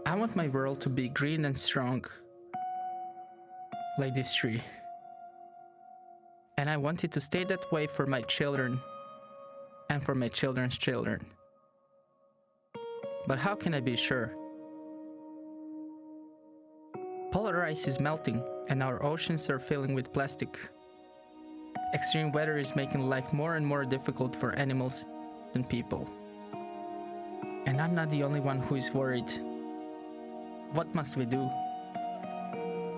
I want my world to be green and strong, like this tree. And I want it to stay that way for my children and for my children's children. But how can I be sure? Polar ice is melting and our oceans are filling with plastic. Extreme weather is making life more and more difficult for animals and people. And I'm not the only one who is worried. What must we do?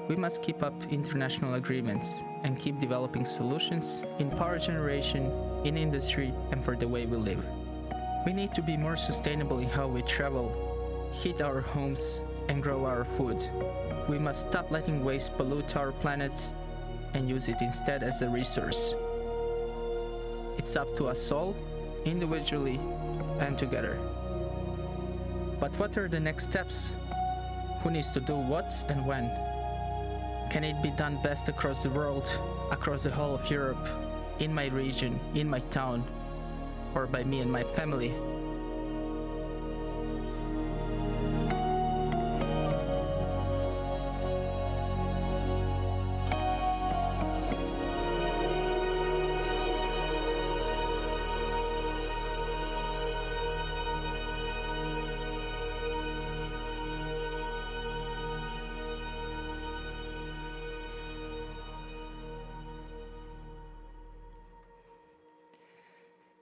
We must keep up international agreements and keep developing solutions in power generation, in industry, and for the way we live. We need to be more sustainable in how we travel, heat our homes, and grow our food. We must stop letting waste pollute our planet and use it instead as a resource. It's up to us all, individually and together. But what are the next steps? Who needs to do what and when? Can it be done best across the world, across the whole of Europe, in my region, in my town, or by me and my family?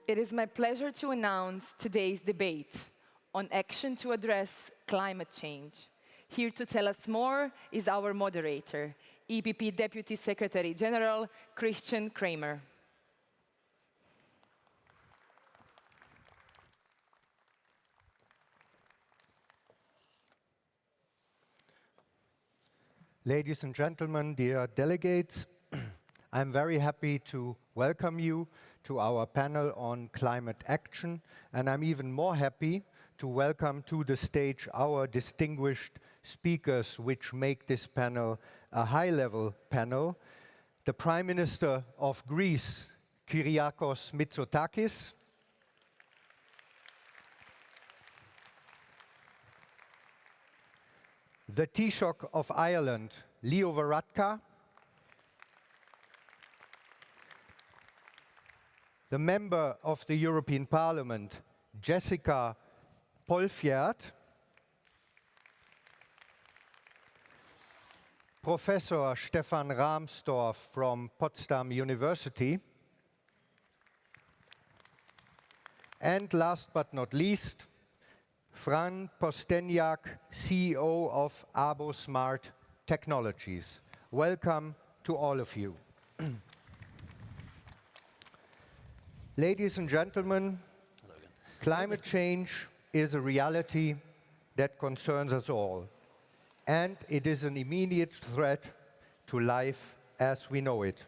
It is my pleasure to announce today's debate on action to address climate change. Here to tell us more is our moderator, EPP Deputy Secretary General Christian Kramer. Ladies and gentlemen, dear delegates, I'm very happy to welcome you to our panel on climate action, and I'm even more happy to welcome to the stage our distinguished speakers, which make this panel a high-level panel. The Prime Minister of Greece, Kyriakos Mitsotakis, the Taoiseach of Ireland, Leo Varadkar, the Member of the European Parliament, Jessica Polfjärd, Professor Stefan Rahmstorff from Potsdam University, and last but not least, Fran Postenjak, CEO of Abo Smart Technologies. Welcome to all of you. Ladies and gentlemen, climate change is a reality that concerns us all, and it is an immediate threat to life as we know it.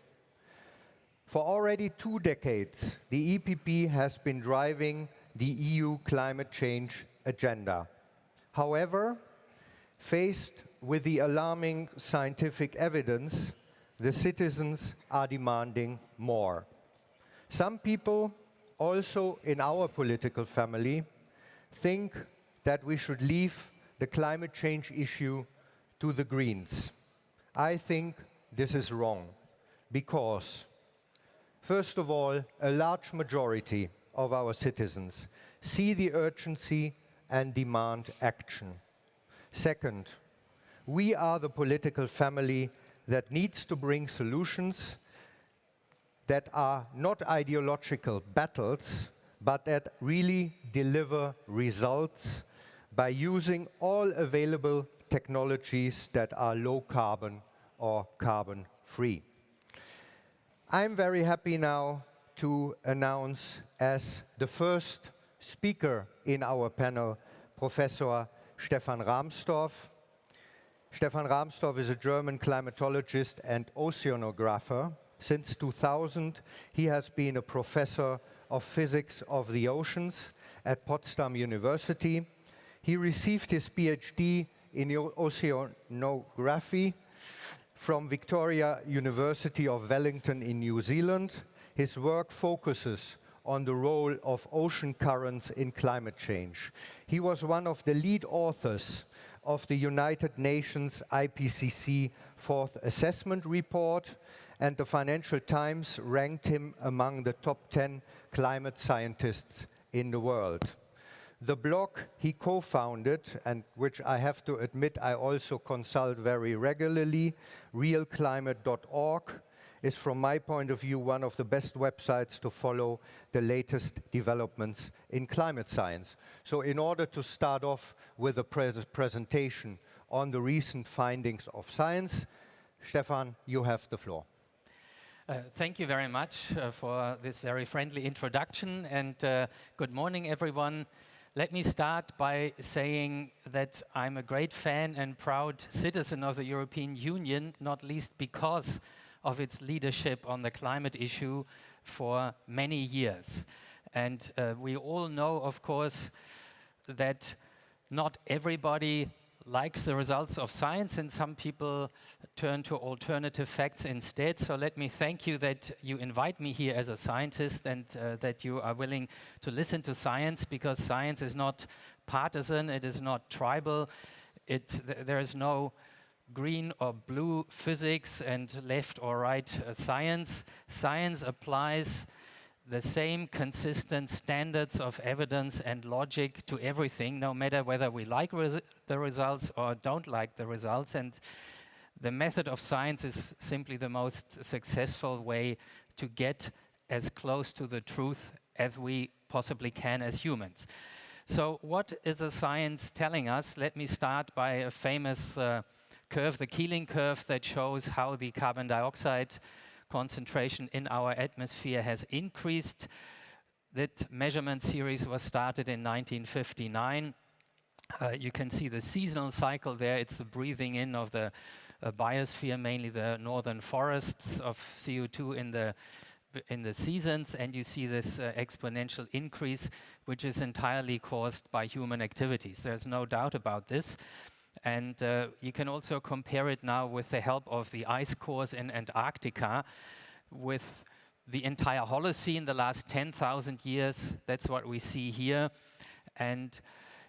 For already 2 decades, the EPP has been driving the EU climate change agenda. However, faced with the alarming scientific evidence, the citizens are demanding more. Some people, also in our political family, think that we should leave the climate change issue to the Greens. I think this is wrong, because, first of all, a large majority of our citizens see the urgency and demand action. Second, we are the political family that needs to bring solutions that are not ideological battles, but that really deliver results by using all available technologies that are low carbon or carbon free. I'm very happy now to announce as the first speaker in our panel, Professor Stefan Rahmstorff. Stefan Rahmstorff is a German climatologist and oceanographer. Since 2000, he has been a professor of physics of the oceans at Potsdam University. He received his PhD in oceanography from Victoria University of Wellington in New Zealand. His work focuses on the role of ocean currents in climate change. He was one of the lead authors of the United Nations IPCC Fourth Assessment Report, and the Financial Times ranked him among the top 10 climate scientists in the world. The blog he co-founded, and which I have to admit I also consult very regularly, realclimate.org, is from my point of view one of the best websites to follow the latest developments in climate science. So in order to start off with a presentation on the recent findings of science, Stefan, you have the floor. Thank you very much for this very friendly introduction, and good morning, everyone. Let me start by saying that I'm a great fan and proud citizen of the European Union, not least because of its leadership on the climate issue for many years. And we all know, of course, that not everybody likes the results of science, and some people turn to alternative facts instead. So let me thank you that you invite me here as a scientist, and that you are willing to listen to science, because science is not partisan, it is not tribal. There is no green or blue physics and left or right science. Science applies the same consistent standards of evidence and logic to everything, no matter whether we like the results or don't like the results. And the method of science is simply the most successful way to get as close to the truth as we possibly can as humans. So what is the science telling us? Let me start by a famous curve, the Keeling curve, that shows how the carbon dioxide concentration in our atmosphere has increased. That measurement series was started in 1959. You can see the seasonal cycle there. It's the breathing in of the biosphere, mainly the northern forests, of CO2 in the seasons, and you see this exponential increase, which is entirely caused by human activities. There's no doubt about this. And you can also compare it now with the help of the ice cores in Antarctica, with the entire Holocene, the last 10,000 years. That's what we see here. And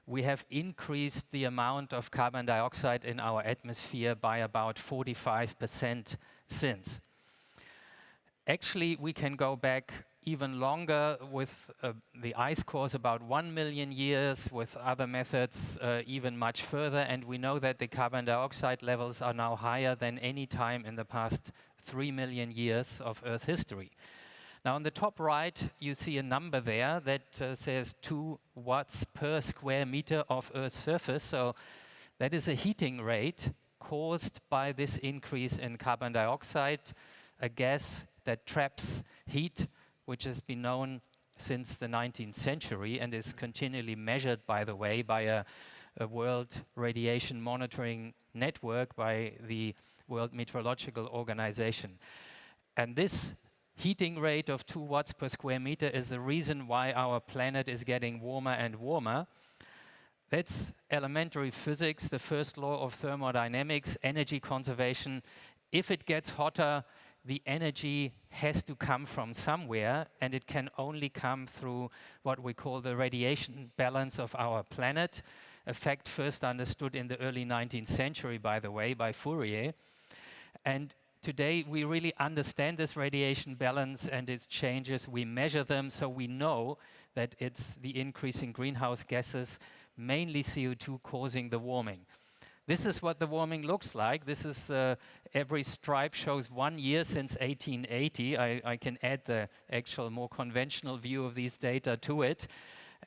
we have increased the amount of carbon dioxide in our atmosphere by about 45% since. Actually, we can go back even longer with the ice cores, about 1 million years, with other methods even much further, and we know that the carbon dioxide levels are now higher than any time in the past 3 million years of Earth history. Now on the top right you see a number there that says 2 watts per square meter of Earth's surface, so that is a heating rate caused by this increase in carbon dioxide, a gas that traps heat, which has been known since the 19th century and is continually measured, by the way, by a World Radiation Monitoring Network, by the World Meteorological Organization. And this heating rate of 2 watts per square meter is the reason why our planet is getting warmer and warmer. That's elementary physics, the first law of thermodynamics, energy conservation. If it gets hotter, the energy has to come from somewhere, and it can only come through what we call the radiation balance of our planet, a fact first understood in the early 19th century, by the way, by Fourier. And today we really understand this radiation balance and its changes. We measure them, so we know that it's the increase in greenhouse gases, mainly CO2, causing the warming. This is what the warming looks like. This is every stripe shows 1 year since 1880. I can add the actual more conventional view of these data to it.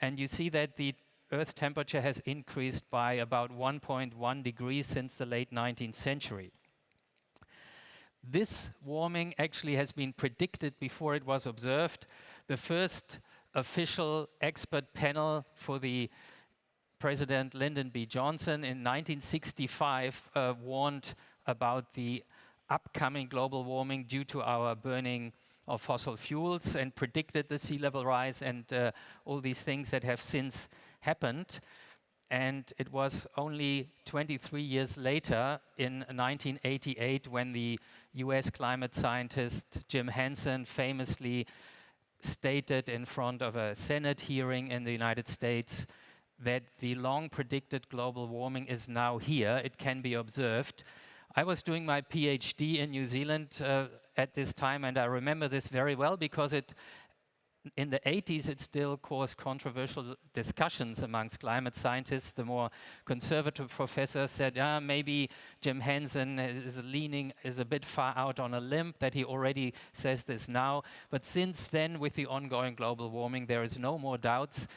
And you see that the Earth temperature has increased by about 1.1 degrees since the late 19th century. This warming actually has been predicted before it was observed. The first official expert panel for the President Lyndon B. Johnson in 1965 warned about the upcoming global warming due to our burning of fossil fuels and predicted the sea level rise and all these things that have since happened. And it was only 23 years later, in 1988, when the US climate scientist Jim Hansen famously stated in front of a Senate hearing in the United States that the long predicted global warming is now here. It can be observed. I was doing my PhD in New Zealand at this time, and I remember this very well because in the 80s, it still caused controversial discussions amongst climate scientists. The more conservative professors said, maybe Jim Henson is a bit far out on a limb, that he already says this now. But since then, with the ongoing global warming, there is no more doubts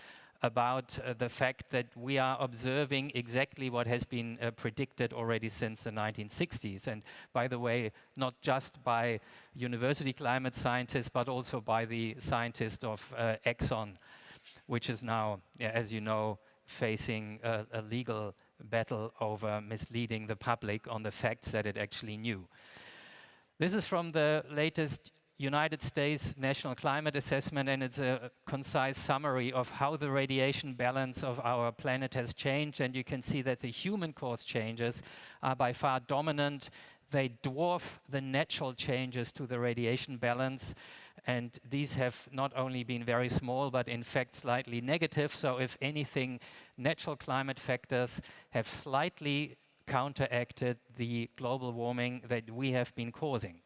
about the fact that we are observing exactly what has been predicted already since the 1960s. And by the way, not just by university climate scientists, but also by the scientists of Exxon, which is now, as you know, facing a legal battle over misleading the public on the facts that it actually knew. This is from the latest United States National Climate Assessment, and it's a concise summary of how the radiation balance of our planet has changed. And you can see that the human-caused changes are by far dominant. They dwarf the natural changes to the radiation balance. And these have not only been very small, but in fact slightly negative. So if anything, natural climate factors have slightly counteracted the global warming that we have been causing.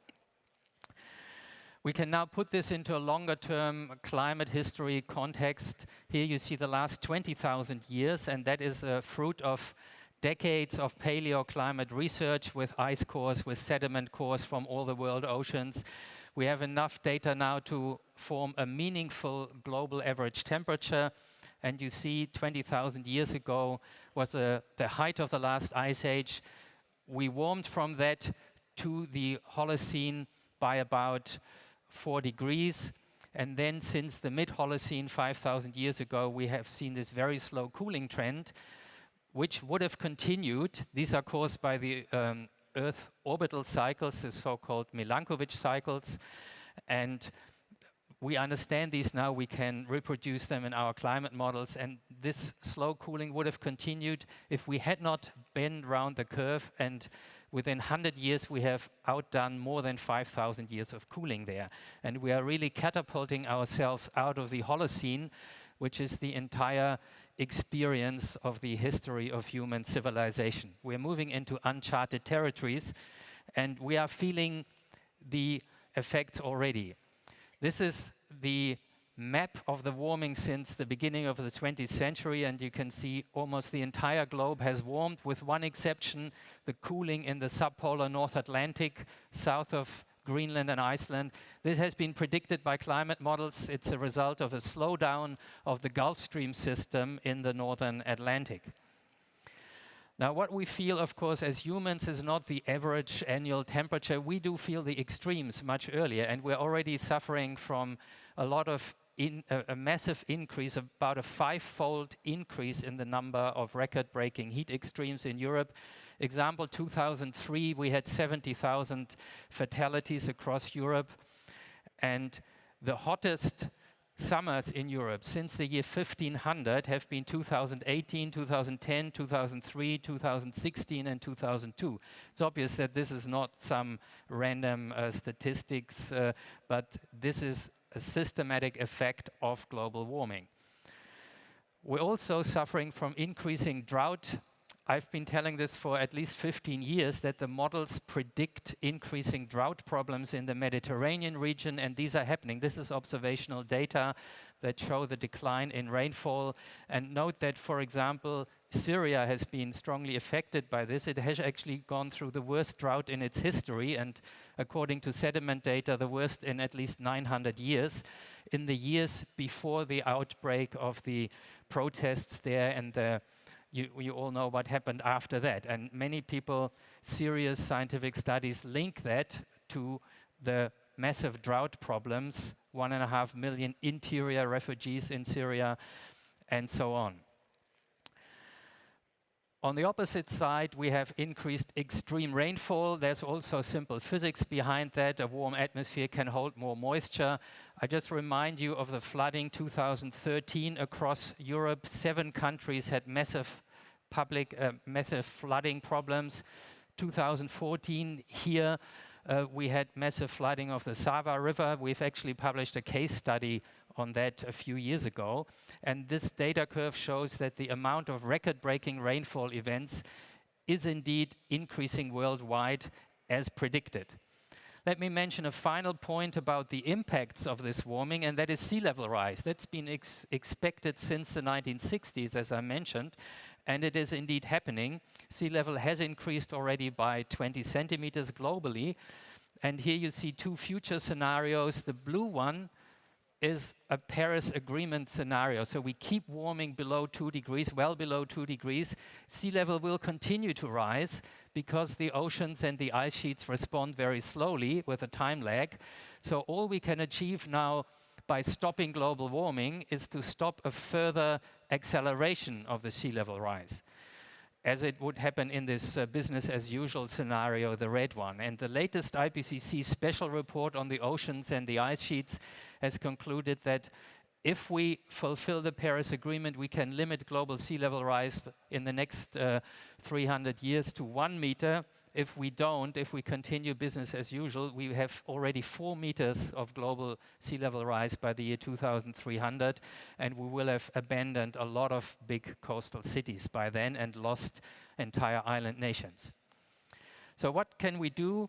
We can now put this into a longer-term climate history context. Here you see the last 20,000 years, and that is a fruit of decades of paleoclimate research with ice cores, with sediment cores from all the world oceans. We have enough data now to form a meaningful global average temperature. And you see 20,000 years ago was the height of the last ice age. We warmed from that to the Holocene by about 4 degrees. And then since the mid-Holocene, 5,000 years ago, we have seen this very slow cooling trend, which would have continued. These are caused by the Earth orbital cycles, the so-called Milankovitch cycles. And we understand these now. We can reproduce them in our climate models. And this slow cooling would have continued if we had not been round the curve. And within 100 years, we have outdone more than 5,000 years of cooling there. And we are really catapulting ourselves out of the Holocene, which is the entire experience of the history of human civilization. We're moving into uncharted territories, and we are feeling the effects already. This is the map of the warming since the beginning of the 20th century, and you can see almost the entire globe has warmed, with one exception, the cooling in the subpolar North Atlantic, south of Greenland and Iceland. This has been predicted by climate models. It's a result of a slowdown of the Gulf Stream system in the northern Atlantic. Now, what we feel, of course, as humans is not the average annual temperature. We do feel the extremes much earlier, and we're already suffering from a lot of a massive increase, about a 5-fold increase in the number of record-breaking heat extremes in Europe. Example, 2003, we had 70,000 fatalities across Europe. And the hottest summers in Europe since the year 1500 have been 2018, 2010, 2003, 2016, and 2002. It's obvious that this is not some random statistics, but this is a systematic effect of global warming. We're also suffering from increasing drought. I've been telling this for at least 15 years, that the models predict increasing drought problems in the Mediterranean region, and these are happening. This is observational data that show the decline in rainfall. And note that, for example, Syria has been strongly affected by this. It has actually gone through the worst drought in its history, and according to sediment data, the worst in at least 900 years. In the years before the outbreak of the protests there, and you all know what happened after that. And many people, serious scientific studies, link that to the massive drought problems, 1.5 million interior refugees in Syria, and so on. On the opposite side, we have increased extreme rainfall. There's also simple physics behind that. A warm atmosphere can hold more moisture. I just remind you of the flooding 2013 across Europe. 7 countries had massive flooding problems. 2014 here, we had massive flooding of the Sava River. We've actually published a case study on that a few years ago. And this data curve shows that the amount of record-breaking rainfall events is indeed increasing worldwide as predicted. Let me mention a final point about the impacts of this warming, and that is sea level rise. That's been expected since the 1960s, as I mentioned, and it is indeed happening. Sea level has increased already by 20 centimeters globally. And here you see two future scenarios. The blue one is a Paris Agreement scenario. So we keep warming below 2 degrees, well below 2 degrees. Sea level will continue to rise because the oceans and the ice sheets respond very slowly with a time lag. So all we can achieve now by stopping global warming is to stop a further acceleration of the sea level rise, as it would happen in this business as usual scenario, the red one. And the latest IPCC special report on the oceans and the ice sheets has concluded that if we fulfill the Paris Agreement, we can limit global sea level rise in the next 300 years to 1 meter. If we don't, if we continue business as usual, we have already 4 meters of global sea level rise by the year 2300, and we will have abandoned a lot of big coastal cities by then and lost entire island nations. So what can we do?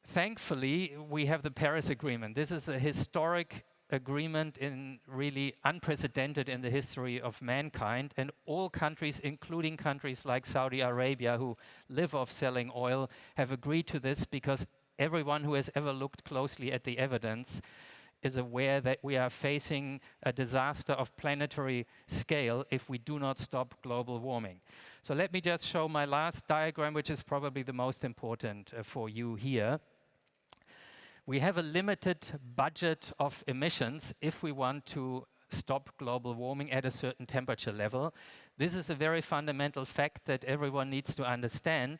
Thankfully, we have the Paris Agreement. This is a historic agreement in really unprecedented in the history of mankind, and all countries, including countries like Saudi Arabia, who live off selling oil, have agreed to this because everyone who has ever looked closely at the evidence is aware that we are facing a disaster of planetary scale if we do not stop global warming. So let me just show my last diagram, which is probably the most important for you here. We have a limited budget of emissions if we want to stop global warming at a certain temperature level. This is a very fundamental fact that everyone needs to understand.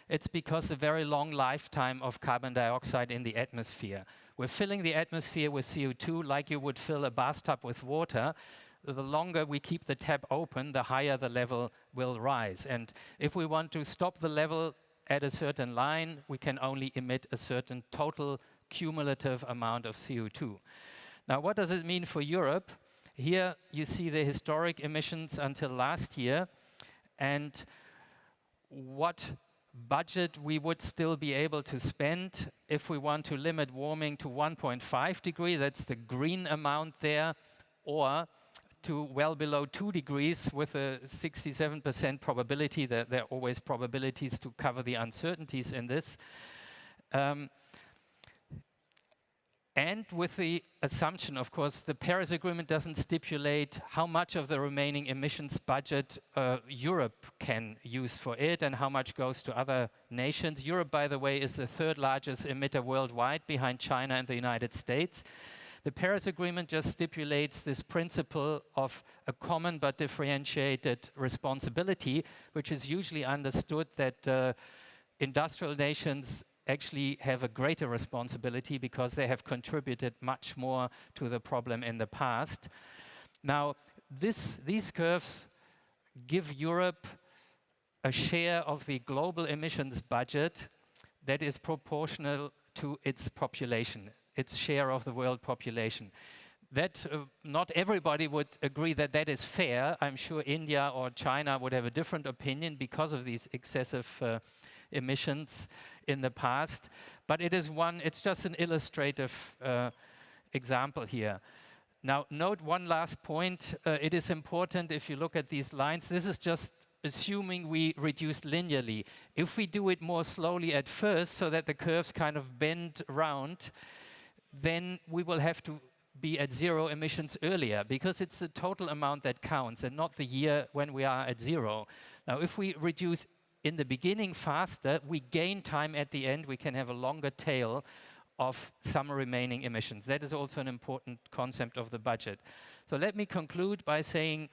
It's because the very long lifetime of carbon dioxide in the atmosphere. We're filling the atmosphere with CO2 like you would fill a bathtub with water. The longer we keep the tap open, the higher the level will rise. And if we want to stop the level at a certain line, we can only emit a certain total cumulative amount of CO2. Now, what does it mean for Europe? Here you see the historic emissions until last year and what budget we would still be able to spend if we want to limit warming to 1.5 degrees, that's the green amount there, or to well below 2 degrees with a 67% probability. There are always probabilities to cover the uncertainties in this. And with the assumption, of course, the Paris Agreement doesn't stipulate how much of the remaining emissions budget Europe can use for it and how much goes to other nations. Europe, by the way, is the third largest emitter worldwide behind China and the United States. The Paris Agreement just stipulates this principle of a common but differentiated responsibility, which is usually understood that industrial nations actually have a greater responsibility because they have contributed much more to the problem in the past. Now, these curves give Europe a share of the global emissions budget that is proportional to its population, its share of the world population. That not everybody would agree that that is fair. I'm sure India or China would have a different opinion because of these excessive emissions in the past, but it's just an illustrative example here. Now, note one last point. It is important if you look at these lines, this is just assuming we reduce linearly. If we do it more slowly at first so that the curves kind of bend round, then we will have to be at zero emissions earlier because it's the total amount that counts and not the year when we are at zero. Now, if we reduce in the beginning faster, we gain time at the end, we can have a longer tail of some remaining emissions. That is also an important concept of the budget. So let me conclude by saying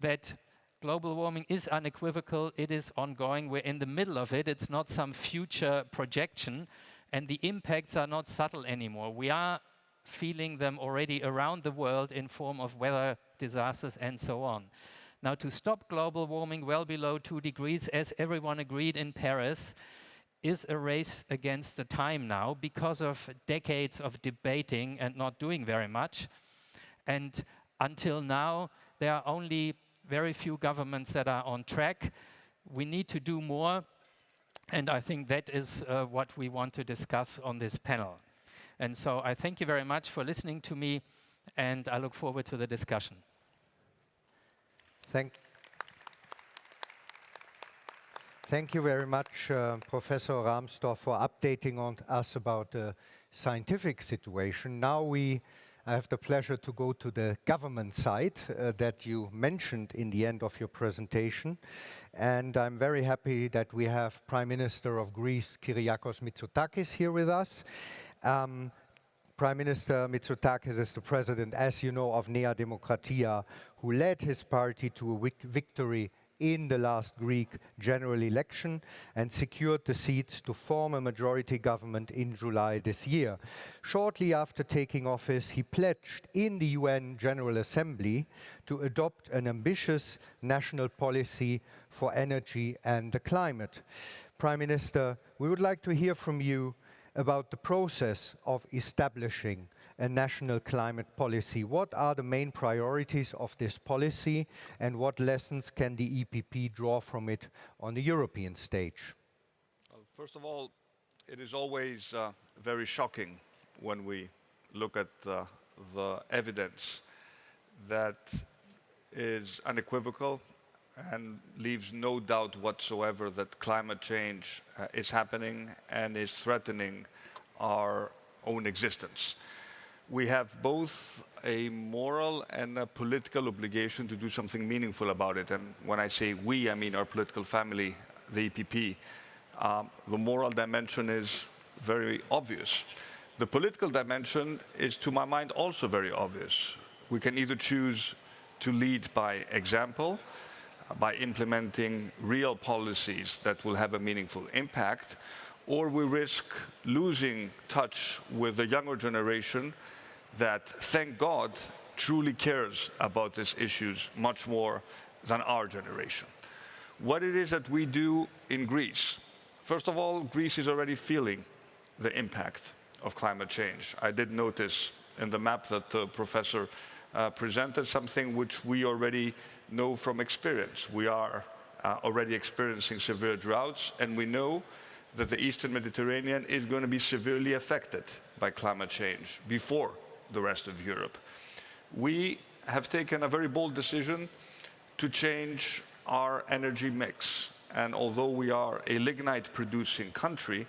that global warming is unequivocal, it is ongoing, we're in the middle of it, it's not some future projection, and the impacts are not subtle anymore. We are feeling them already around the world in form of weather disasters and so on. Now, to stop global warming well below 2 degrees, as everyone agreed in Paris, is a race against the time now because of decades of debating and not doing very much. And until now, there are only very few governments that are on track. We need to do more, and I think that is what we want to discuss on this panel. And so I thank you very much for listening to me, and I look forward to the discussion. Thank you very much, Professor Rahmstorff, for updating on us about the scientific situation. Now I have the pleasure to go to the government side that you mentioned in the end of your presentation. And I'm very happy that we have Prime Minister of Greece, Kyriakos Mitsotakis, here with us. Prime Minister Mitsotakis is the president, as you know, of Nea Demokratia, who led his party to a victory in the last Greek general election and secured the seats to form a majority government in July this year. Shortly after taking office, he pledged in the UN General Assembly to adopt an ambitious national policy for energy and the climate. Prime Minister, we would like to hear from you about the process of establishing a national climate policy. What are the main priorities of this policy, and what lessons can the EPP draw from it on the European stage? Well, first of all, it is always very shocking when we look at the evidence that is unequivocal and leaves no doubt whatsoever that climate change is happening and is threatening our own existence. We have both a moral and a political obligation to do something meaningful about it. And when I say we, I mean our political family, the EPP. The moral dimension is very obvious. The political dimension is, to my mind, also very obvious. We can either choose to lead by example, by implementing real policies that will have a meaningful impact, or we risk losing touch with the younger generation that, thank God, truly cares about these issues much more than our generation. What it is that we do in Greece. First of all, Greece is already feeling the impact of climate change. I did notice in the map that the professor presented something which we already know from experience. We are already experiencing severe droughts, and we know that the Eastern Mediterranean is going to be severely affected by climate change before the rest of Europe. We have taken a very bold decision to change our energy mix. And although we are a lignite-producing country,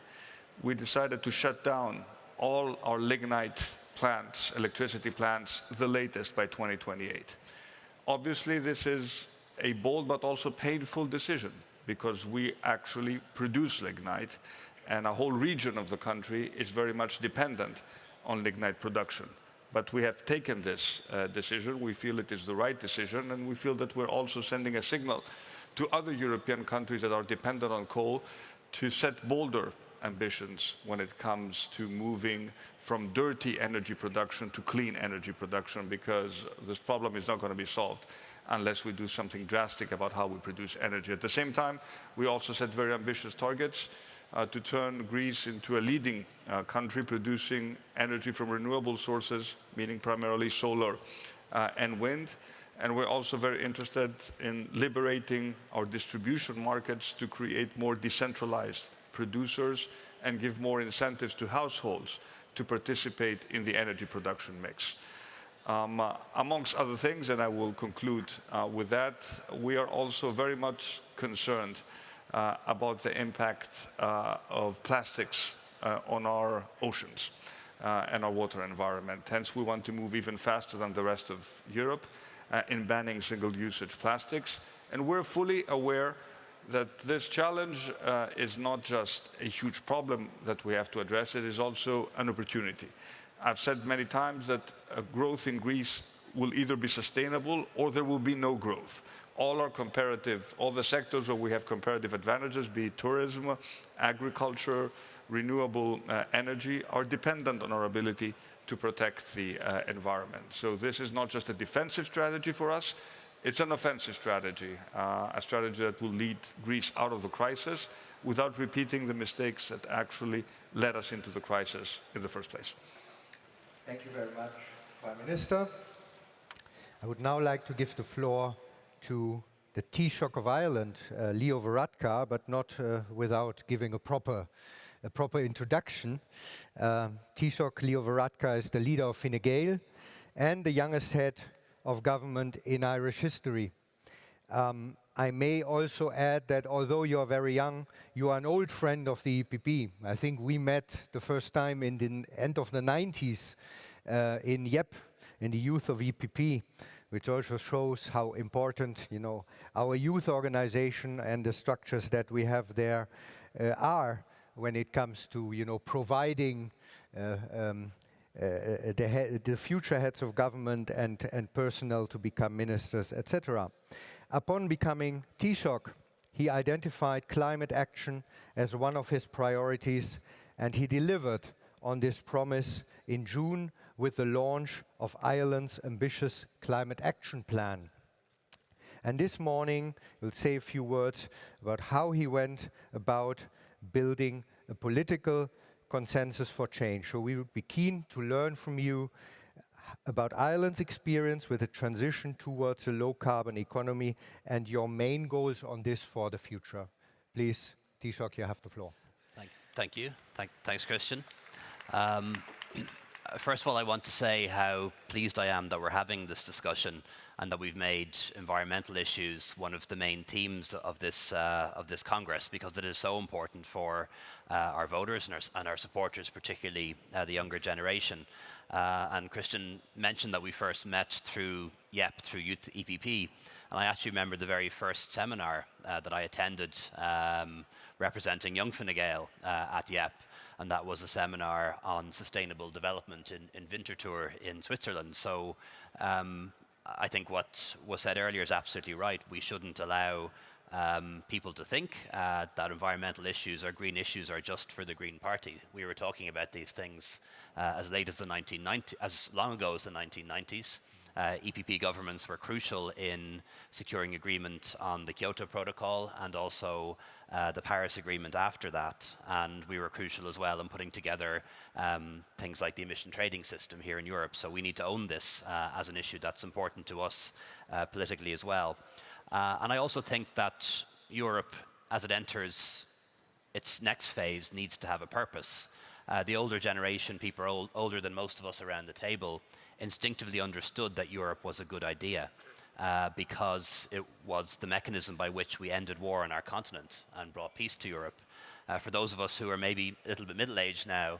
we decided to shut down all our lignite plants, electricity plants, the latest by 2028. Obviously, this is a bold but also painful decision because we actually produce lignite, and a whole region of the country is very much dependent on lignite production. But we have taken this decision. We feel it is the right decision, and we feel that we're also sending a signal to other European countries that are dependent on coal to set bolder ambitions when it comes to moving from dirty energy production to clean energy production, because this problem is not going to be solved unless we do something drastic about how we produce energy. At the same time, we also set very ambitious targets to turn Greece into a leading country producing energy from renewable sources, meaning primarily solar and wind. And we're also very interested in liberating our distribution markets to create more decentralized producers and give more incentives to households to participate in the energy production mix. Amongst other things, and I will conclude with that, we are also very much concerned about the impact of plastics on our oceans and our water environment. Hence, we want to move even faster than the rest of Europe in banning single-usage plastics. And we're fully aware that this challenge is not just a huge problem that we have to address, it is also an opportunity. I've said many times that growth in Greece will either be sustainable or there will be no growth. All the sectors where we have comparative advantages, be it tourism, agriculture, renewable energy, are dependent on our ability to protect the environment. So this is not just a defensive strategy for us, it's an offensive strategy, a strategy that will lead Greece out of the crisis without repeating the mistakes that actually led us into the crisis in the first place. Thank you very much, Prime Minister. I would now like to give the floor to the Taoiseach of Ireland, Leo Varadkar, but not without giving a proper introduction. Taoiseach Leo Varadkar is the leader of Fine Gael and the youngest head of government in Irish history. I may also add that although you are very young, you are an old friend of the EPP. I think we met the first time in the end of the 90s in YEP, in the youth of EPP, which also shows how important, our youth organization and the structures that we have there are when it comes to, providing the future heads of government and personnel to become ministers, etc. Upon becoming Taoiseach, he identified climate action as one of his priorities, and he delivered on this promise in June with the launch of Ireland's ambitious climate action plan. And this morning, we'll say a few words about how he went about building a political consensus for change. So we would be keen to learn from you about Ireland's experience with the transition towards a low-carbon economy and your main goals on this for the future. Please, Taoiseach, you have the floor. Thank you. Thanks, Christian. First of all, I want to say how pleased I am that we're having this discussion and that we've made environmental issues one of the main themes of this Congress, because it is so important for our voters and our supporters, particularly the younger generation. And Christian mentioned that we first met through YEP, through Youth EPP, and I actually remember the very first seminar that I attended representing Young Fine Gael at YEP, and that was a seminar on sustainable development in Winterthur in Switzerland. So I think what was said earlier is absolutely right. We shouldn't allow people to think that environmental issues or green issues are just for the Green Party. We were talking about these things as late as as long ago as the 1990s. EPP governments were crucial in securing agreement on the Kyoto Protocol and also the Paris Agreement after that. And we were crucial as well in putting together things like the emission trading system here in Europe. So we need to own this as an issue that's important to us politically as well. And I also think that Europe, as it enters its next phase, needs to have a purpose. The older generation, people older than most of us around the table, instinctively understood that Europe was a good idea because it was the mechanism by which we ended war on our continent and brought peace to Europe. For those of us who are maybe a little bit middle-aged now,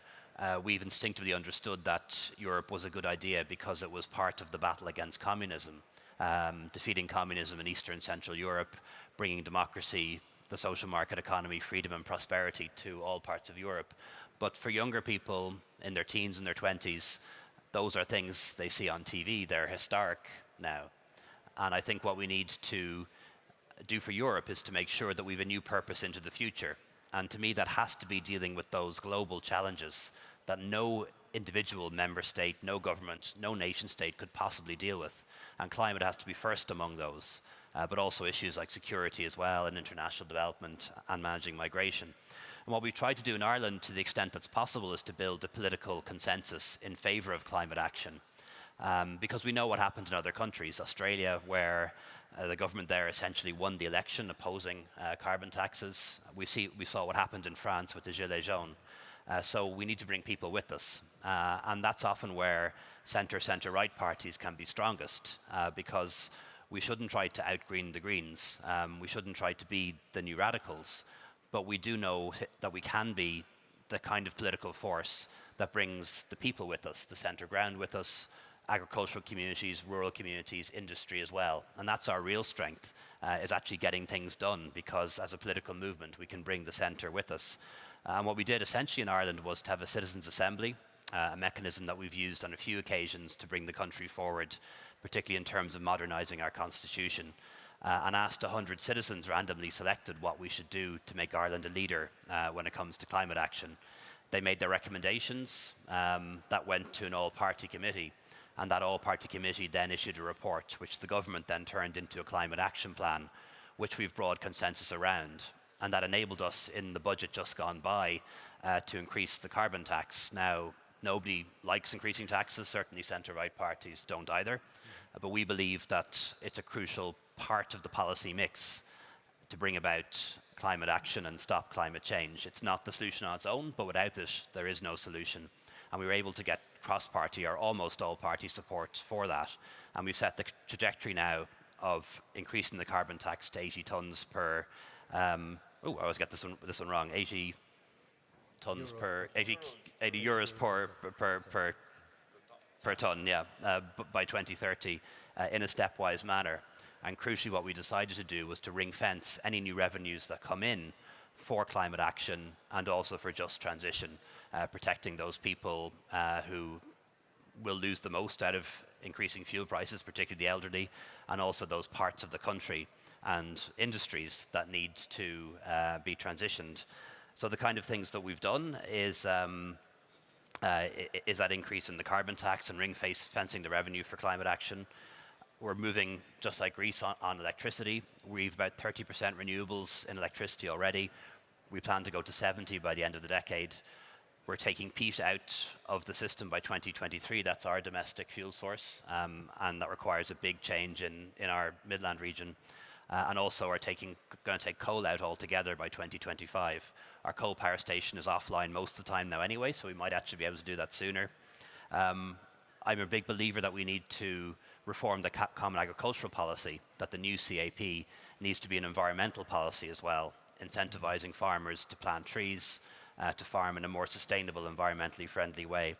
we've instinctively understood that Europe was a good idea because it was part of the battle against communism, defeating communism in Eastern and Central Europe, bringing democracy, the social market economy, freedom and prosperity to all parts of Europe. But for younger people in their teens and their 20s, those are things they see on TV. They're historic now. And I think what we need to do for Europe is to make sure that we have a new purpose into the future. And to me, that has to be dealing with those global challenges that no individual member state, no government, no nation state could possibly deal with. And climate has to be first among those, but also issues like security as well, and international development and managing migration. And what we try to do in Ireland, to the extent that's possible, is to build a political consensus in favour of climate action. Because we know what happened in other countries, Australia, where the government there essentially won the election opposing carbon taxes. We saw what happened in France with the Gilets jaunes. So we need to bring people with us. And that's often where centre-right parties can be strongest, because we shouldn't try to outgreen the Greens. We shouldn't try to be the new radicals. But we do know that we can be the kind of political force that brings the people with us, the centre ground with us, agricultural communities, rural communities, industry as well. And that's our real strength, is actually getting things done, because as a political movement, we can bring the centre with us. And what we did essentially in Ireland was to have a citizens' assembly, a mechanism that we've used on a few occasions to bring the country forward, particularly in terms of modernising our constitution. And asked 100 citizens, randomly selected, what we should do to make Ireland a leader when it comes to climate action. They made their recommendations. That went to an all-party committee, and that all-party committee then issued a report, which the government then turned into a climate action plan, which we've broad consensus around. And that enabled us in the budget just gone by to increase the carbon tax. Now, Nobody likes increasing taxes, certainly centre-right parties don't either. But we believe that it's a crucial part of the policy mix to bring about climate action and stop climate change. It's not the solution on its own, but without it, there is no solution. And we were able to get cross-party or almost all-party support for that. And we've set the trajectory now of increasing the carbon tax to 80 tonnes per, I always get this one wrong, 80 tonnes per, 80 euros per tonne, yeah, by 2030 in a stepwise manner. And crucially, what we decided to do was to ring fence any new revenues that come in for climate action and also for just transition, protecting those people who will lose the most out of increasing fuel prices, particularly the elderly, and also those parts of the country and industries that need to be transitioned. So the kind of things that we've done is that increase in the carbon tax and ring fencing the revenue for climate action. We're moving, just like Greece, on electricity. We've about 30% renewables in electricity already. We plan to go to 70 by the end of the decade. We're taking peat out of the system by 2023. That's our domestic fuel source, and that requires a big change in our Midland region. And also are going to take coal out altogether by 2025. Our coal power station is offline most of the time now anyway, so we might actually be able to do that sooner. I'm a big believer that we need to reform the Common Agricultural Policy, that the new CAP needs to be an environmental policy as well, incentivizing farmers to plant trees, to farm in a more sustainable, environmentally friendly way.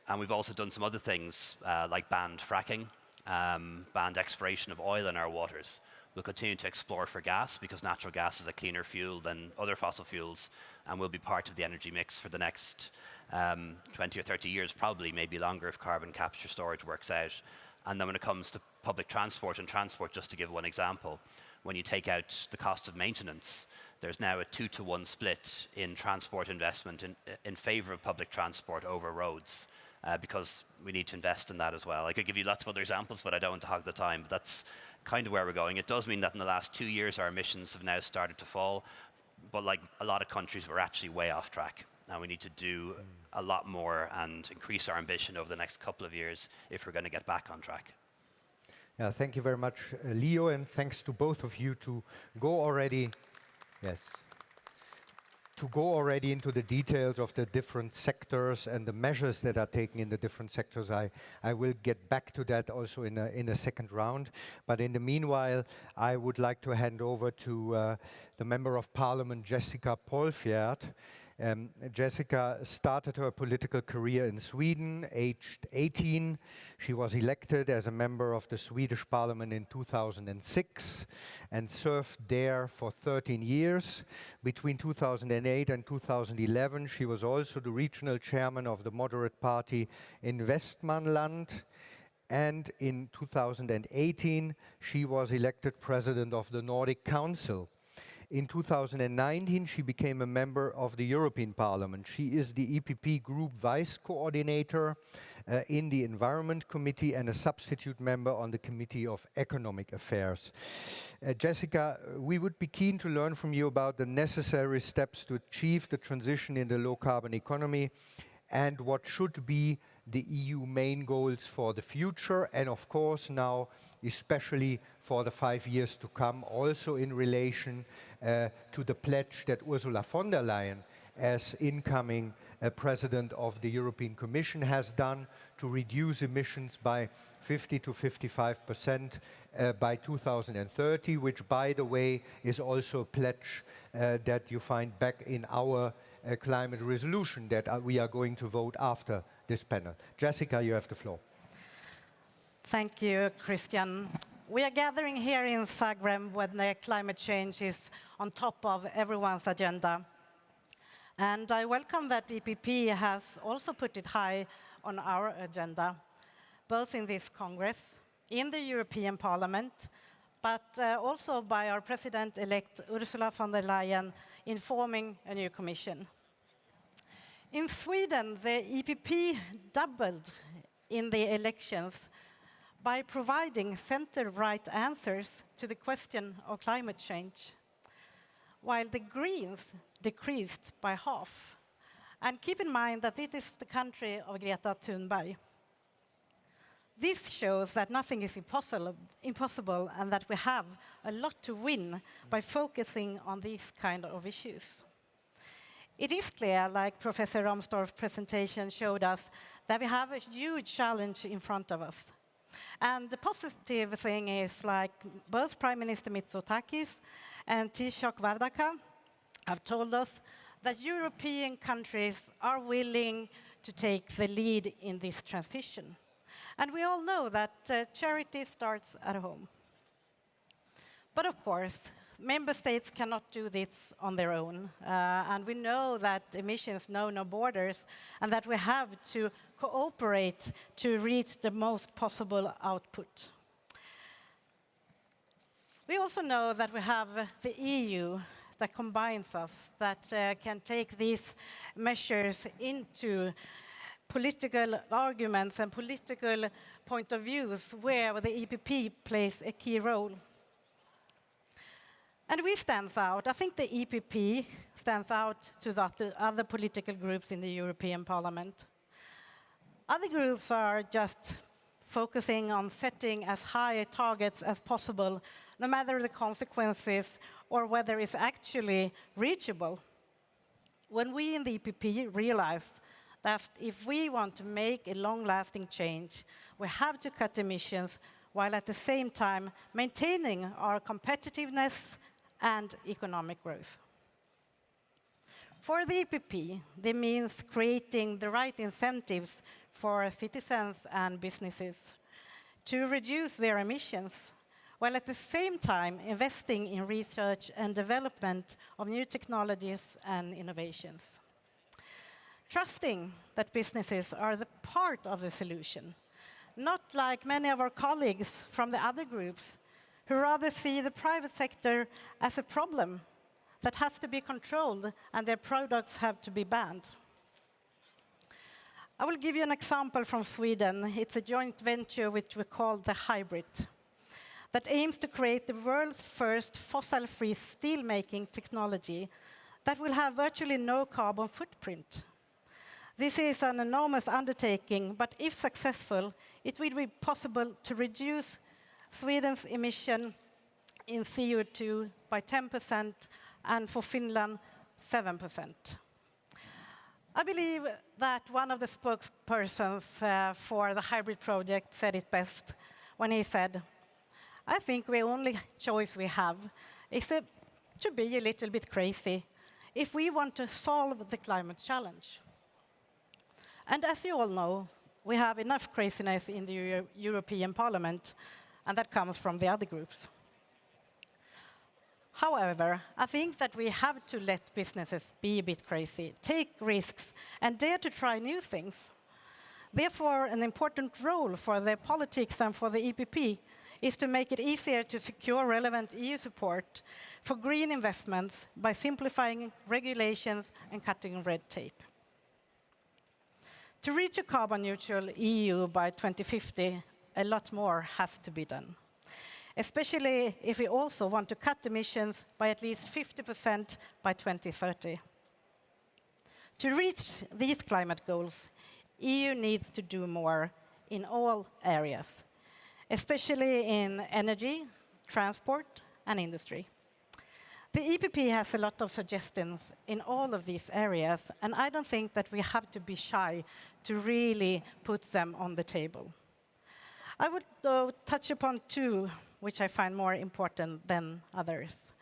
And we've also done some other things like banned fracking, banned exploration of oil in our waters. We'll continue to explore for gas because natural gas is a cleaner fuel than other fossil fuels and will be part of the energy mix for the next 20 or 30 years, probably, maybe longer if carbon capture storage works out. And then when it comes to public transport and transport, just to give one example, when you take out the cost of maintenance, there's now a 2-to-1 split in transport investment in favour of public transport over roads, because we need to invest in that as well. I could give you lots of other examples, but I don't want to hog the time. But that's kind of where we're going. It does mean that in the last 2 years, our emissions have now started to fall. But like a lot of countries, we're actually way off track. Now we need to do a lot more and increase our ambition over the next couple of years if we're going to get back on track. Yeah, thank you very much, Leo, and thanks to both of you to go already into the details of the different sectors and the measures that are taken in the different sectors. I will get back to that also in a second round. But in the meanwhile, I would like to hand over to the Member of Parliament, Jessica Polfjärd. Jessica started her political career in Sweden, aged 18. She was elected as a member of the Swedish Parliament in 2006 and served there for 13 years. Between 2008 and 2011, she was also the regional chairman of the moderate party in Västmanland. And in 2018, she was elected president of the Nordic Council. In 2019, she became a member of the European Parliament. She is the EPP Group Vice Coordinator in the Environment Committee and a substitute member on the Committee of Economic Affairs. Jessica, we would be keen to learn from you about the necessary steps to achieve the transition in the low-carbon economy and what should be the EU main goals for the future, and of course now, especially for the 5 years to come, also in relation to the pledge that Ursula von der Leyen, as incoming President of the European Commission, has done to reduce emissions by 50 to 55% by 2030, which, by the way, is also a pledge that you find back in our climate resolution that we are going to vote after this panel. Jessica, you have the floor. Thank you, Christian. We are gathering here in Zagreb when the climate change is on top of everyone's agenda. And I welcome that EPP has also put it high on our agenda, both in this Congress, in the European Parliament, but also by our President-elect Ursula von der Leyen in forming a new Commission. In Sweden, the EPP doubled in the elections by providing center-right answers to the question of climate change, while the Greens decreased by half. And keep in mind that it is the country of Greta Thunberg. This shows that nothing is impossible and that we have a lot to win by focusing on these kind of issues. It is clear, like Professor Ramstorff's presentation showed us, that we have a huge challenge in front of us. And the positive thing is, like both Prime Minister Mitsotakis and Taoiseach Varadkar have told us, that European countries are willing to take the lead in this transition. And we all know that charity starts at home. But of course, member states cannot do this on their own. And we know that emissions know no borders, and that we have to cooperate to reach the most possible output. We also know that we have the EU that combines us, that can take these measures into political arguments and political point of views where the EPP plays a key role. And we stand out. I think the EPP stands out to the other political groups in the European Parliament. Other groups are just focusing on setting as high targets as possible, no matter the consequences or whether it's actually reachable. When we in the EPP realize that if we want to make a long-lasting change, we have to cut emissions while at the same time maintaining our competitiveness and economic growth. For the EPP, this means creating the right incentives for citizens and businesses to reduce their emissions, while at the same time investing in research and development of new technologies and innovations. Trusting that businesses are the part of the solution, not like many of our colleagues from the other groups, who rather see the private sector as a problem that has to be controlled and their products have to be banned. I will give you an example from Sweden. It's a joint venture which we call the Hybrid, that aims to create the world's first fossil-free steel-making technology that will have virtually no carbon footprint. This is an enormous undertaking, but if successful, it will be possible to reduce Sweden's emission in CO2 by 10%, and for Finland, 7%. I believe that one of the spokespersons for the Hybrid project said it best when he said, "I think the only choice we have is to be a little bit crazy if we want to solve the climate challenge." And as you all know, we have enough craziness in the European Parliament, and that comes from the other groups. However, I think that we have to let businesses be a bit crazy, take risks, and dare to try new things. Therefore, an important role for the politics and for the EPP is to make it easier to secure relevant EU support for green investments by simplifying regulations and cutting red tape. To reach a carbon-neutral EU by 2050, a lot more has to be done, especially if we also want to cut emissions by at least 50% by 2030. To reach these climate goals, EU needs to do more in all areas, especially in energy, transport, and industry. The EPP has a lot of suggestions in all of these areas, and I don't think that we have to be shy to really put them on the table. I would, though, touch upon two, which I find more important than others.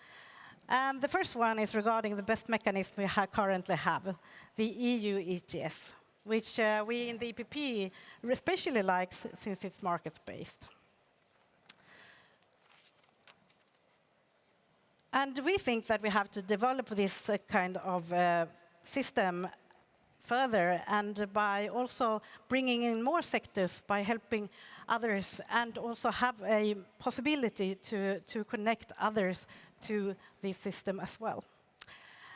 And the first one is regarding the best mechanism we currently have, the EU ETS, which we in the EPP especially like since it's market-based. And we think that we have to develop this kind of system further, and by also bringing in more sectors, by helping others, and also have a possibility to connect others to this system as well.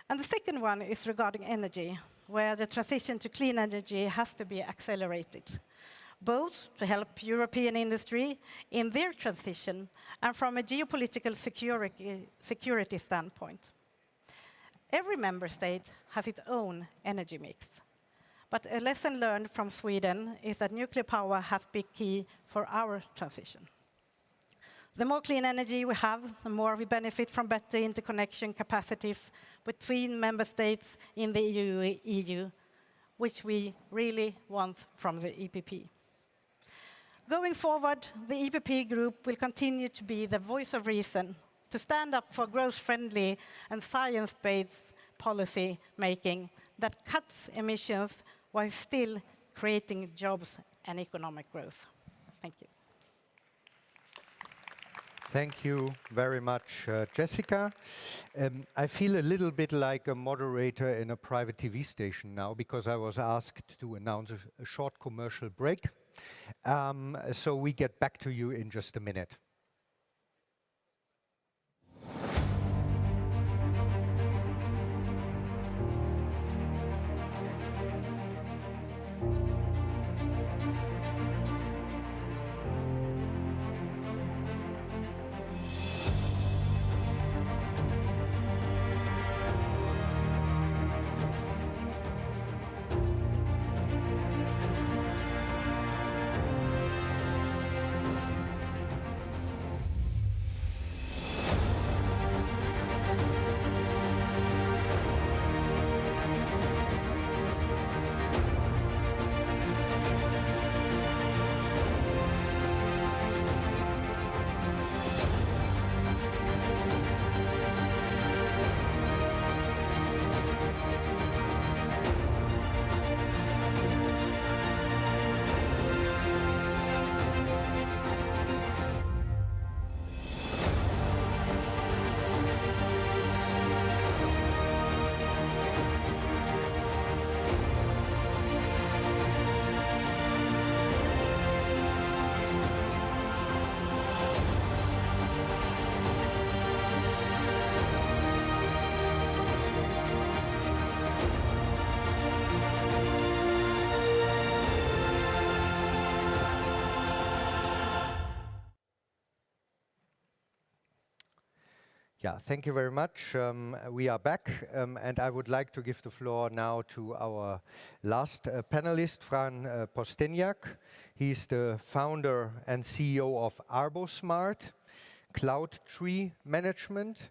And the second one is regarding energy, where the transition to clean energy has to be accelerated, both to help European industry in their transition and from a geopolitical security standpoint. Every member state has its own energy mix. But a lesson learned from Sweden is that nuclear power has been key for our transition. The more clean energy we have, the more we benefit from better interconnection capacities between member states in the EU, which we really want from the EPP. Going forward, the EPP group will continue to be the voice of reason, to stand up for growth-friendly and science-based policy making that cuts emissions while still creating jobs and economic growth. Thank you. Thank you very much, Jessica. I feel a little bit like a moderator in a private TV station now because I was asked to announce a short commercial break. So we get back to you in just a minute. Yeah, thank you very much. We are back, and I would like to give the floor now to our last panelist, Fran Posteniak. He's the founder and CEO of ArboSmart, Cloud Tree Management.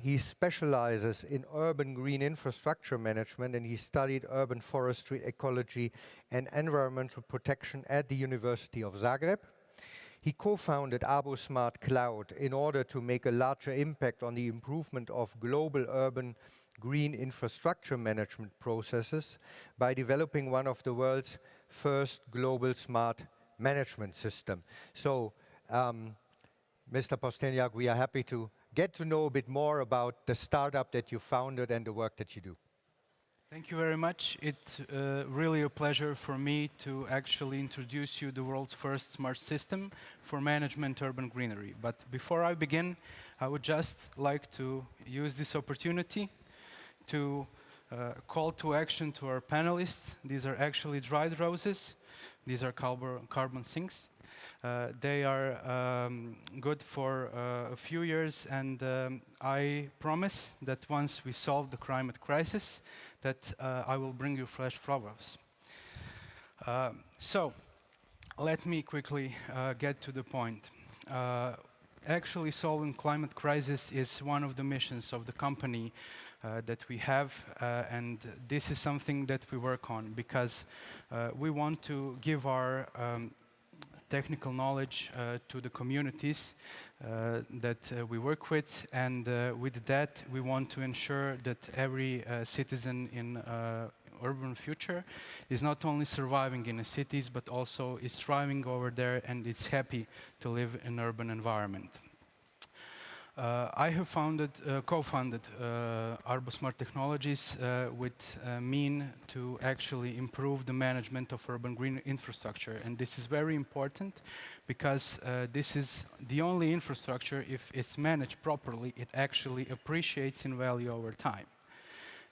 He specializes in urban green infrastructure management, and he studied urban forestry, ecology, and environmental protection at the University of Zagreb. He co-founded ArboSmart Cloud in order to make a larger impact on the improvement of global urban green infrastructure management processes by developing one of the world's first global smart management system. So, Mr. Posteniak, we are happy to get to know a bit more about the startup that you founded and the work that you do. Thank you very much. It's really a pleasure for me to actually introduce you the world's first smart system for management urban greenery. But before I begin, I would just like to use this opportunity to call to action to our panelists. These are actually dried roses. These are carbon sinks. They are good for a few years, and I promise that once we solve the climate crisis, that I will bring you fresh flowers. So, let me quickly get to the point. Actually, solving climate crisis is one of the missions of the company that we have, and this is something that we work on because we want to give our technical knowledge to the communities that we work with, and with that we want to ensure that every citizen in urban future is not only surviving in the cities but also is thriving over there and is happy to live in an urban environment. I have co-founded ArboSmart Technologies with a mean to actually improve the management of urban green infrastructure. And this is very important because this is the only infrastructure, if it's managed properly, it actually appreciates in value over time.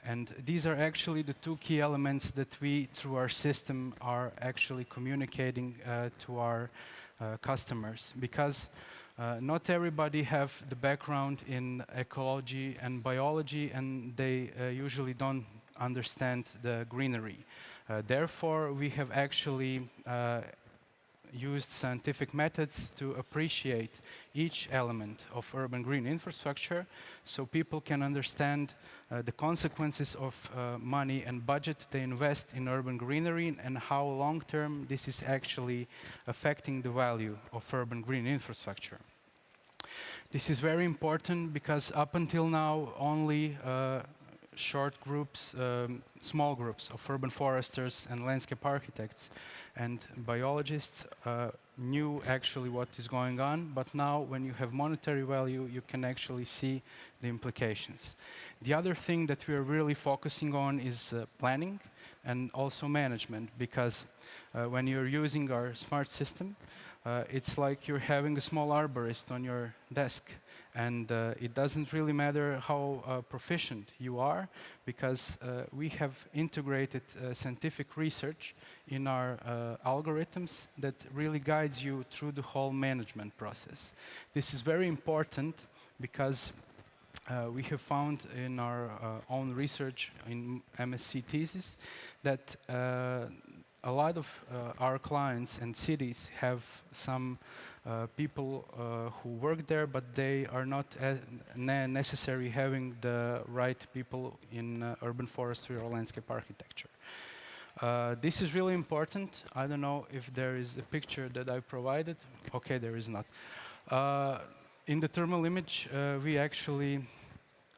And these are actually the two key elements that we, through our system, are actually communicating to our customers. Because Not everybody have the background in ecology and biology, and they usually don't understand the greenery. Therefore, we have actually used scientific methods to appreciate each element of urban green infrastructure so people can understand the consequences of money and budget they invest in urban greenery and how long-term this is actually affecting the value of urban green infrastructure. This is very important because up until now only short groups, small groups of urban foresters and landscape architects and biologists knew actually what is going on, but now when you have monetary value, you can actually see the implications. The other thing that we are really focusing on is planning and also management, because when you're using our smart system, it's like you're having a small arborist on your desk. And it doesn't really matter how proficient you are, because we have integrated scientific research in our algorithms that really guides you through the whole management process. This is very important because we have found in our own research in MSc thesis that a lot of our clients and cities have some people who work there, but they are not necessarily having the right people in urban forestry or landscape architecture. This is really important. I don't know if there is a picture that I provided. Okay, there is not. In the thermal image, we actually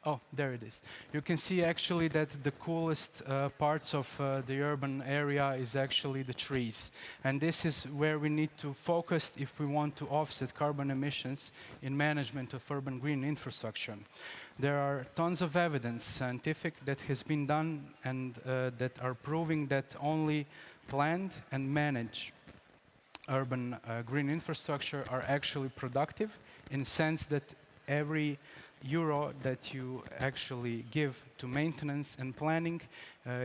oh, there it is. You can see actually that the coolest parts of the urban area is actually the trees. And this is where we need to focus if we want to offset carbon emissions in management of urban green infrastructure. There are tons of evidence, scientific, that has been done and that are proving that only planned and managed urban green infrastructure are actually productive in the sense that every euro that you actually give to maintenance and planning,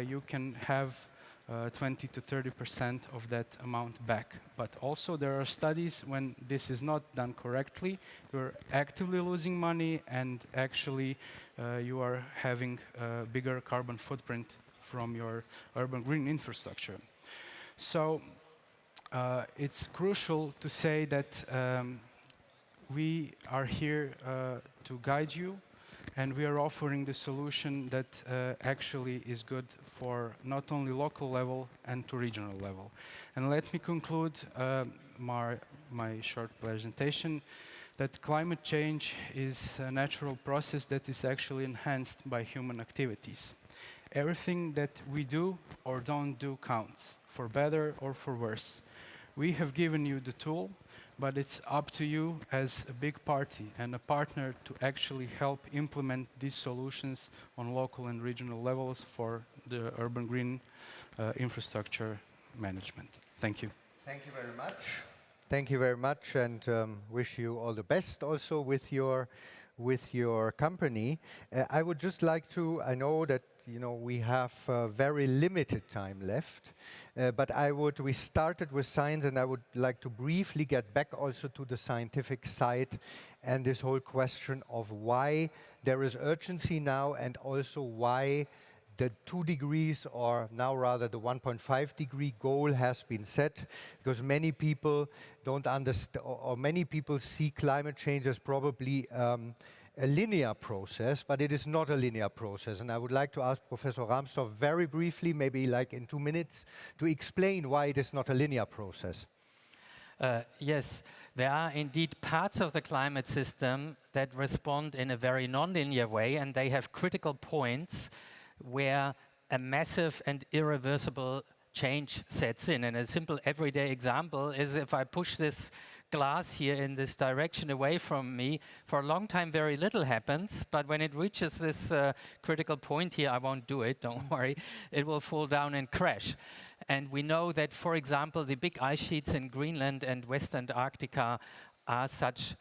you can have 20 to 30% of that amount back. But also there are studies when this is not done correctly, you're actively losing money and actually you are having a bigger carbon footprint from your urban green infrastructure. So it's crucial to say that we are here to guide you, and we are offering the solution that actually is good for not only local level and to regional level. And let me conclude my short presentation that climate change is a natural process that is actually enhanced by human activities. Everything that we do or don't do counts, for better or for worse. We have given you the tool, but it's up to you as a big party and a partner to actually help implement these solutions on local and regional levels for the urban green infrastructure management. Thank you. Thank you very much. Thank you very much, and wish you all the best also with your company. I would just like to, I know that we have very limited time left, but we started with science, and I would like to briefly get back also to the scientific side and this whole question of why there is urgency now, and also why the 2 degrees, or now rather the 1.5 degree goal has been set, because many people don't understand, or many people see climate change as probably a linear process, but it is not a linear process. And I would like to ask Professor Ramstorff very briefly, maybe like in 2 minutes, to explain why it is not a linear process. Yes, there are indeed parts of the climate system that respond in a very non-linear way, and they have critical points where a massive and irreversible change sets in. And a simple everyday example is if I push this glass here in this direction away from me, for a long time very little happens, but when it reaches this critical point here, I won't do it, don't worry, it will fall down and crash. And we know that, for example, the big ice sheets in Greenland and Western Antarctica are such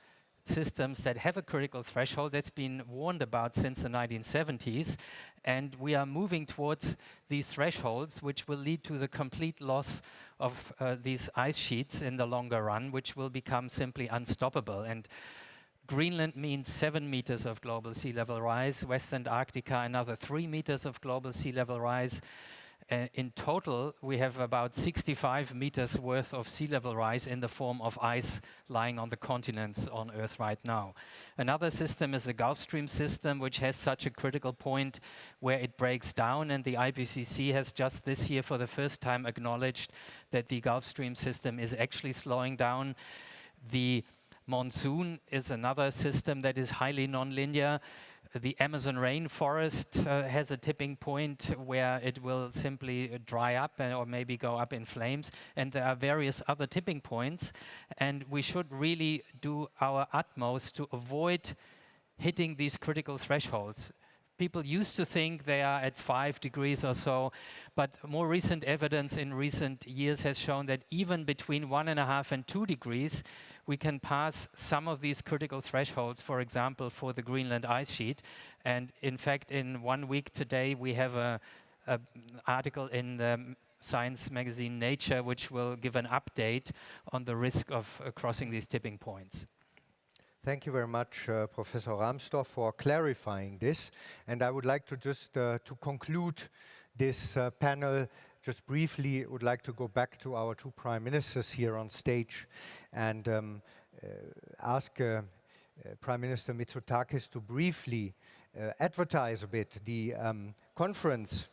systems that have a critical threshold that's been warned about since the 1970s. And we are moving towards these thresholds, which will lead to the complete loss of these ice sheets in the longer run, which will become simply unstoppable. And Greenland means 7 meters of global sea level rise, West Antarctica another 3 meters of global sea level rise. In total, we have about 65 meters worth of sea level rise in the form of ice lying on the continents on Earth right now. Another system is the Gulf Stream system, which has such a critical point where it breaks down, and the IPCC has just this year for the first time acknowledged that the Gulf Stream system is actually slowing down. The monsoon is another system that is highly nonlinear. The Amazon rainforest has a tipping point where it will simply dry up or maybe go up in flames. And there are various other tipping points. And we should really do our utmost to avoid hitting these critical thresholds. People used to think they are at 5 degrees or so, but more recent evidence in recent years has shown that even between 1.5 and 2 degrees, we can pass some of these critical thresholds, for example, for the Greenland ice sheet. And in fact, in 1 week today, we have an article in the science magazine Nature, which will give an update on the risk of crossing these tipping points. Thank you very much, Professor Ramsdorff, for clarifying this. And I would like to just, to conclude this panel, just briefly would like to go back to our two prime ministers here on stage and ask Prime Minister Mitsotakis to briefly advertise a bit the conference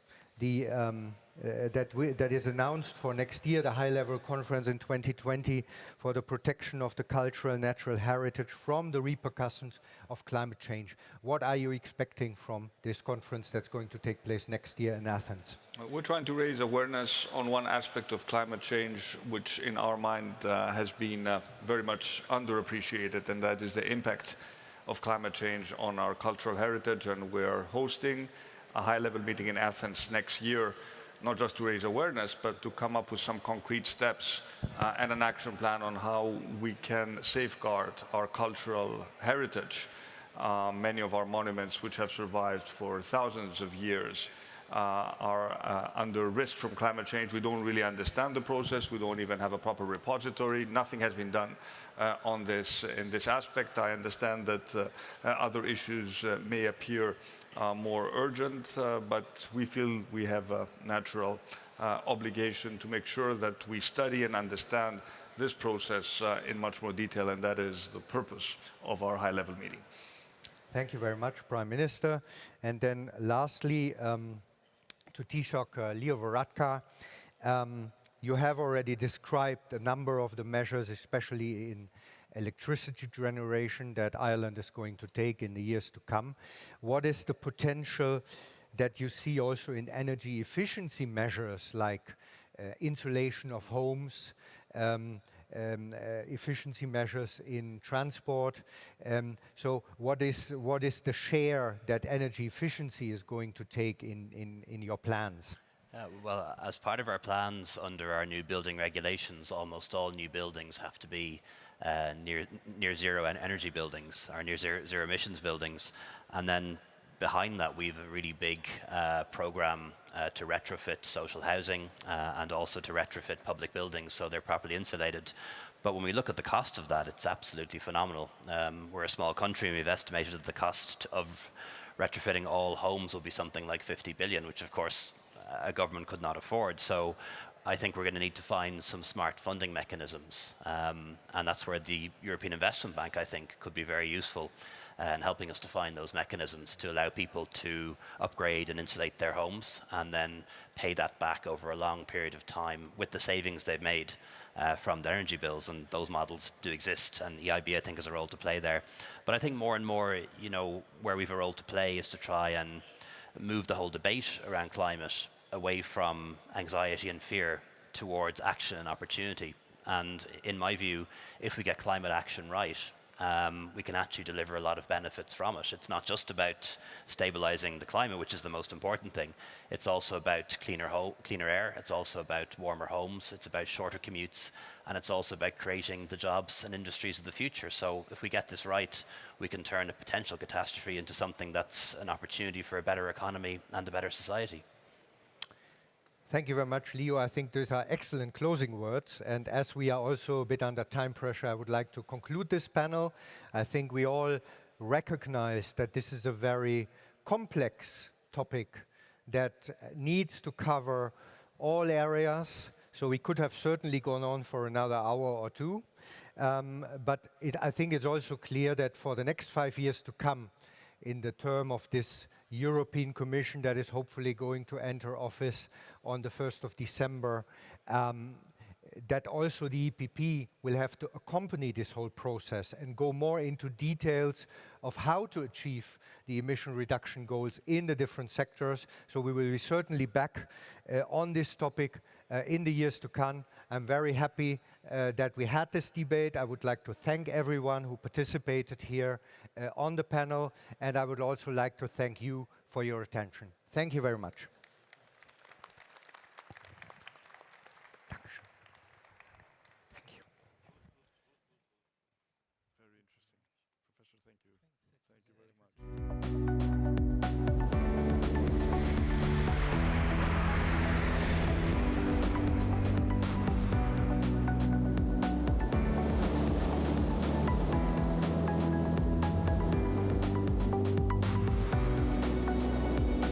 that is announced for next year, the high-level conference in 2020 for the protection of the cultural natural heritage from the repercussions of climate change. What are you expecting from this conference that's going to take place next year in Athens? We're trying to raise awareness on one aspect of climate change, which in our mind has been very much underappreciated, and that is the impact of climate change on our cultural heritage. And we're hosting a high-level meeting in Athens next year, not just to raise awareness, but to come up with some concrete steps and an action plan on how we can safeguard our cultural heritage. Many of our monuments, which have survived for thousands of years, are under risk from climate change. We don't really understand the process. We don't even have a proper repository. Nothing has been done on this in this aspect. I understand that other issues may appear more urgent, but we feel we have a natural obligation to make sure that we study and understand this process in much more detail, and that is the purpose of our high-level meeting. Thank you very much, Prime Minister. And then lastly, to Taoiseach Leo Varadkar, you have already described a number of the measures, especially in electricity generation, that Ireland is going to take in the years to come. What is the potential that you see also in energy efficiency measures like insulation of homes, efficiency measures in transport? So what is the share that energy efficiency is going to take in your plans? Well, as part of our plans under our new building regulations, almost all new buildings have to be near zero energy buildings, or near zero emissions buildings. And then behind that, we have a really big program to retrofit social housing and also to retrofit public buildings so they're properly insulated. But when we look at the cost of that, it's absolutely phenomenal. We're a small country, and we've estimated that the cost of retrofitting all homes will be something like 50 billion, which of course a government could not afford. So I think we're going to need to find some smart funding mechanisms. And that's where the European Investment Bank, I think, could be very useful in helping us to find those mechanisms to allow people to upgrade and insulate their homes and then pay that back over a long period of time with the savings they've made from their energy bills. And those models do exist, and EIB, I think, has a role to play there. But I think more and more, you know, where we've a role to play is to try and move the whole debate around climate away from anxiety and fear towards action and opportunity. And in my view, if we get climate action right, we can actually deliver a lot of benefits from it. It's not just about stabilizing the climate, which is the most important thing. It's also about cleaner air. It's also about warmer homes. It's about shorter commutes. And it's also about creating the jobs and industries of the future. So if we get this right, we can turn a potential catastrophe into something that's an opportunity for a better economy and a better society. Thank you very much, Leo. I think those are excellent closing words. And as we are also a bit under time pressure, I would like to conclude this panel. I think we all recognize that this is a very complex topic that needs to cover all areas. So we could have certainly gone on for another hour or two. But I think it's also clear that for the next 5 years to come, in the term of this European Commission that is hopefully going to enter office on the 1st of December, that also the EPP will have to accompany this whole process and go more into details of how to achieve the emission reduction goals in the different sectors. So we will be certainly back on this topic in the years to come. I'm very happy that we had this debate. I would like to thank everyone who participated here on the panel, and I would also like to thank you for your attention. Thank you very much.